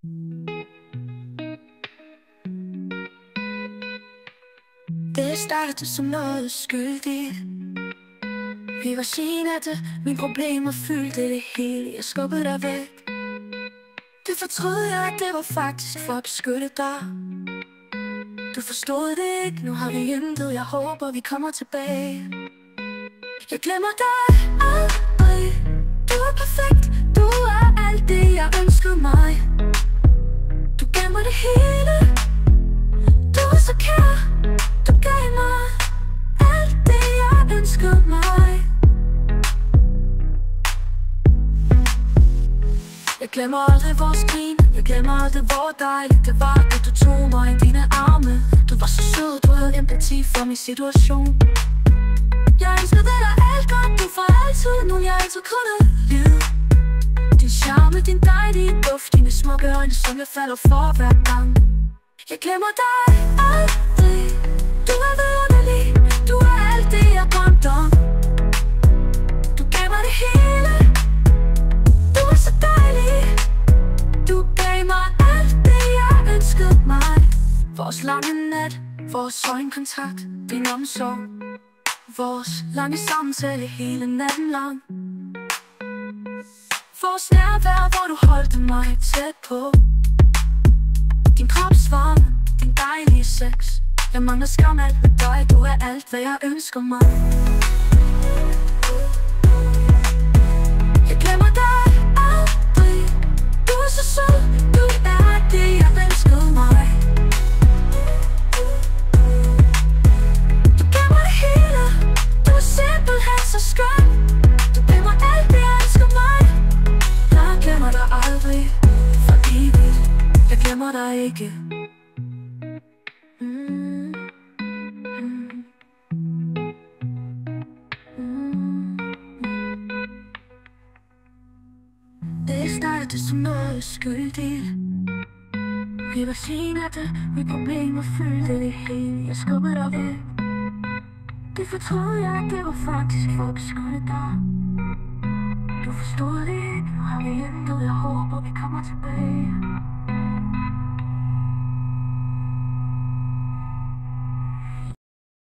Det startede som noget skyldigt. Vi var generte, mine problemer fyldte det hele. Jeg skubbede dig væk. Det fortrød jeg, at det var faktisk for at beskytte dig. Du forstod det ikke, nu har vi intet. Jeg håber vi kommer tilbage. Jeg glemmer dig aldrig. Du er perfekt, du er alt det jeg ønskede mig. Du gav mig det hele. Du var så kær. Du gav mig alt det jeg ønskede mig. Jeg glemmer aldrig vores grin. Jeg glemmer aldrig hvor dejligt det var, da du tog mig i dine arme. Du var så sød, du havde empati for min situation. Jeg ønskede dig alt godt, du for altid, nogen jeg altid kunne lide. Din charme, din dejlige duft, dine smukke øjne, som jeg falder for hver gang. Jeg glemmer dig aldrig. Du er vidunderlig, du er alt det jeg drømte om. Du gav mig det hele. Du er så dejlig. Du gav mig alt det jeg ønskede mig. Vores lange nat, vores øjenkontakt, din omsorg, vores lange samtale hele natten lang. Vores nærvær, hvor du holdte mig tæt på. Din kropsvarme, din dejlige sex. Jeg mangler skam alt med dig. Du er alt, hvad jeg ønsker mig. Jeg glemmer dig aldrig. Du er så sød. Du er det, jeg ønskede mig. Du gav mig det hele. Du er simpelthen så skøn. Du gav mig alt det, jeg ønsker mig. Jeg glemmer dig aldrig. For evigt. Jeg glemmer dig ikke. Det startede som noget skyldigt. Vi var generte, mine problemer fyldte det hele. Jeg skubbede dig væk. Det fortrød jeg, at det var faktisk for at beskytte dig. Du forstod det ikke, nu har vi intet. Jeg håber vi kommer tilbage.